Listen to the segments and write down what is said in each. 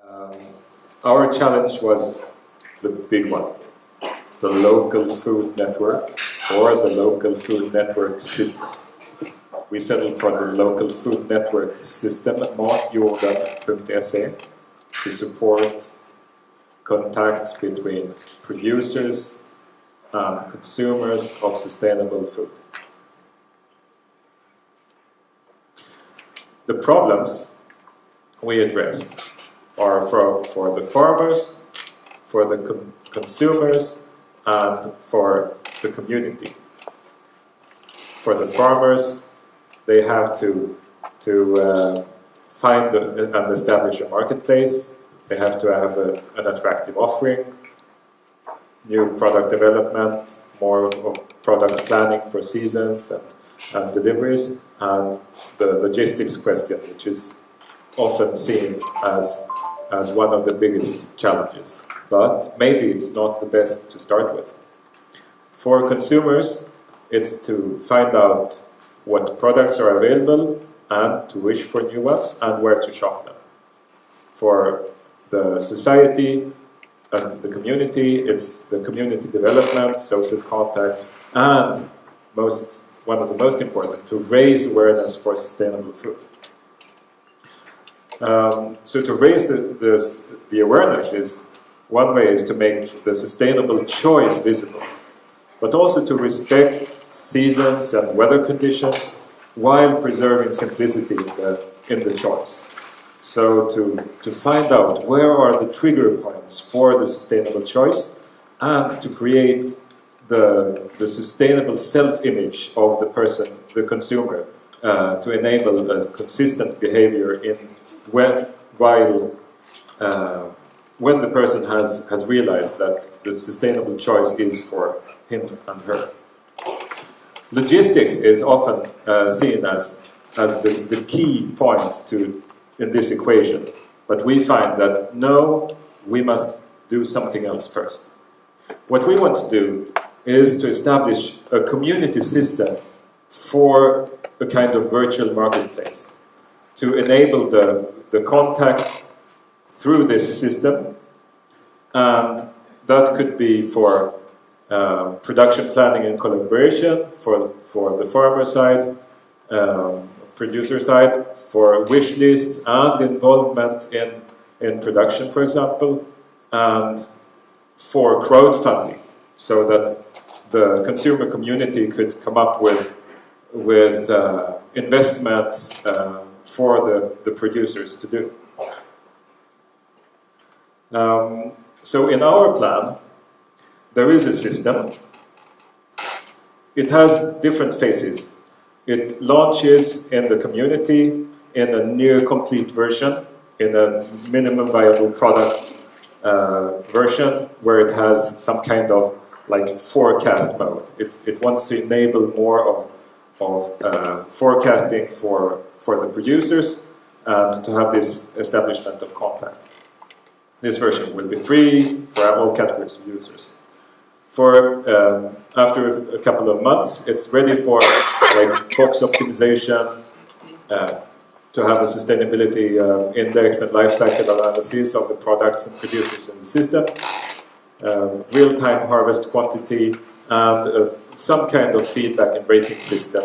Um, our challenge was the big one, the local food network or the local food network system. We settled for the local food network system at matjorden.se to support contacts between producers and consumers of sustainable food. The problems we addressed are for the farmers, for the consumers, and for the community. For the farmers, they have to find and establish a marketplace. They have to have an attractive offering, new product development, more of product planning for seasons and deliveries, and the logistics question, which is often seen as one of the biggest challenges. But maybe it's not the best to start with. For consumers, it's to find out what products are available and to wish for new ones and where to shop them. For the society and the community, it's the community development, social contacts, and one of the most important, to raise awareness for sustainable food. So to raise the awareness is one way is to make the sustainable choice visible, but also to respect seasons and weather conditions while preserving simplicity in the choice. So to find out where are the trigger points for the sustainable choice and to create the sustainable self-image of the person, the consumer, to enable a consistent behavior when the person has realized that the sustainable choice is for him and her. Logistics is often seen as the key point in this equation, but we find that no, we must do something else first. What we want to do is to establish a community system for a kind of virtual marketplace to enable the contact through this system, and that could be for production planning and collaboration, for the farmer side, producer side, for wish lists and involvement in production, for example, and for crowdfunding, so that the consumer community could come up with investments for the producers to do. So in our plan, there is a system. It has different phases. It launches in the community in a near complete version, in a minimum viable product version, where it has some kind of like forecast mode. It wants to enable more of forecasting for the producers and to have this establishment of contact. This version will be free for all categories of users. After a couple of months, it's ready for like box optimization, to have a sustainability index and life cycle analysis of the products and producers in the system, real-time harvest quantity, and some kind of feedback and rating system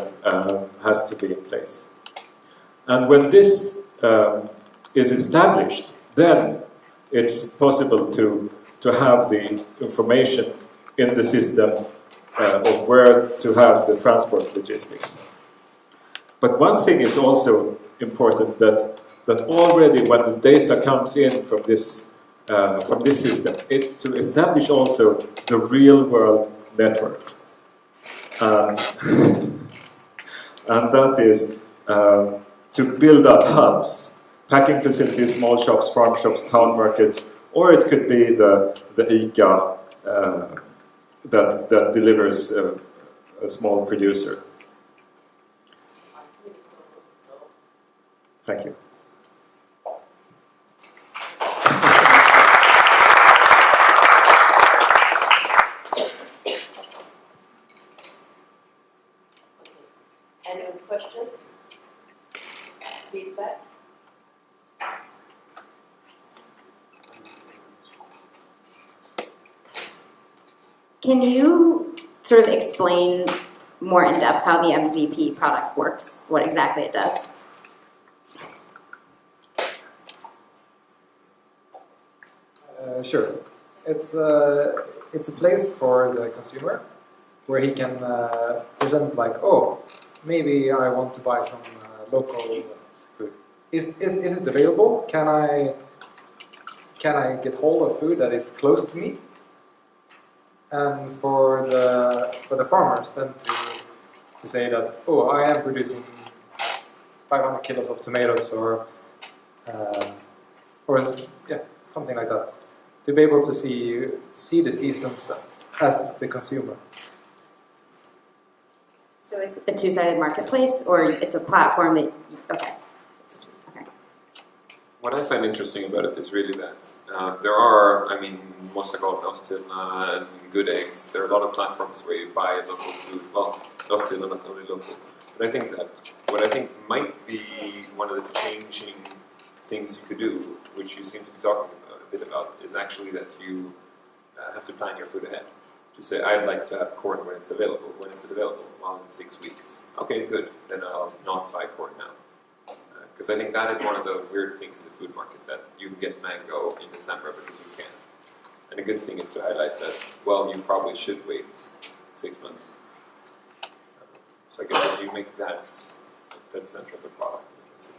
has to be in place. And when this is established, then it's possible to have the information in the system of where to have the transport logistics. But one thing is also important, that already when the data comes in from this system, it's to establish also the real-world network. And that is to build up hubs, packing facilities, small shops, farm shops, town markets, or it could be the ICA that delivers a small producer. Thank you. Any questions? Feedback? Can you sort of explain more in depth how the MVP product works, what exactly it does? Sure. It's a place for the consumer where he can present like, oh, maybe I want to buy some local food. Is it available? Can I get hold of food that is close to me? And for the farmers then to say that, oh, I am producing 500 kilos of tomatoes or yeah, something like that. To be able to see the seasons as the consumer. So it's a two-sided marketplace, or it's a platform that, okay. Okay. What I find interesting about it is really that there are, I mean, Mossagot, Nostilla, and Good Eggs, there are a lot of platforms where you buy local food. Well, Nostilla not only local. But I think that what I think might be one of the changing things you could do, which you seem to be talking a bit about, is actually that you have to plan your food ahead. To say, I'd like to have corn when it's available. When is it available? Well, in 6 weeks. Okay, good. Then I'll not buy corn now. Because I think that is one of the weird things in the food market, that you can get mango in December because you can. And a good thing is to highlight that, well, you probably should wait 6 months. So I guess if you make that center of the product, I guess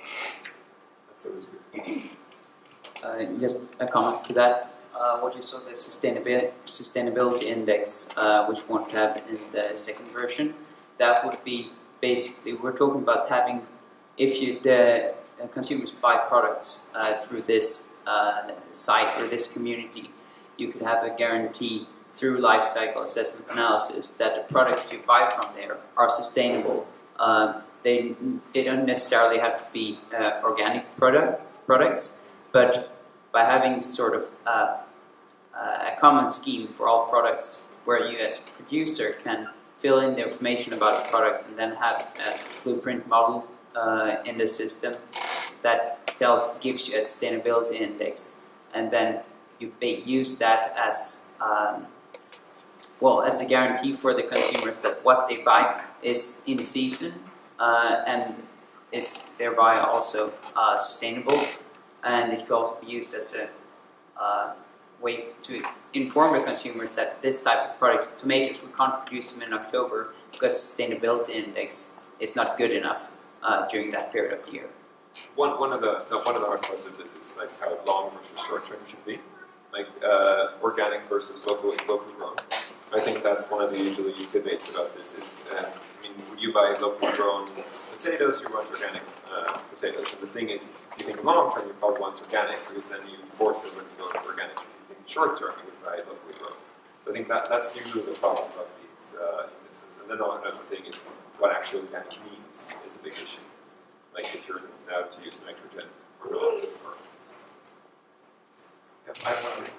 that's always good. Just a comment to that. What you saw, the sustainability index, which we want to have in the second version, that would be basically, we're talking about having, if the consumers buy products through this site or this community, you could have a guarantee through life cycle assessment analysis that the products you buy from there are sustainable. They don't necessarily have to be organic products, but by having sort of a common scheme for all products where you as a producer can fill in the information about the product and then have a blueprint model in the system that gives you a sustainability index, and then you use that as as a guarantee for the consumers that what they buy is in season and is thereby also sustainable, and it can also be used as a way to inform the consumers that this type of products, tomatoes, we can't produce them in October because the sustainability index is not good enough during that period of the year. One of the hard parts of this is like how long versus short term should be, like organic versus locally grown. I think that's one of the usually debates about this. Is I mean, would you buy locally grown potatoes or you want organic potatoes? And the thing is, if you think long term, you probably want organic because then you force them to go organic. If you think short term, you would buy locally grown. So I think that's usually the problem about these indices. And then another thing is what actually organic means is a big issue. Like if you're now to use nitrogen or not, or something. Yep, I have one.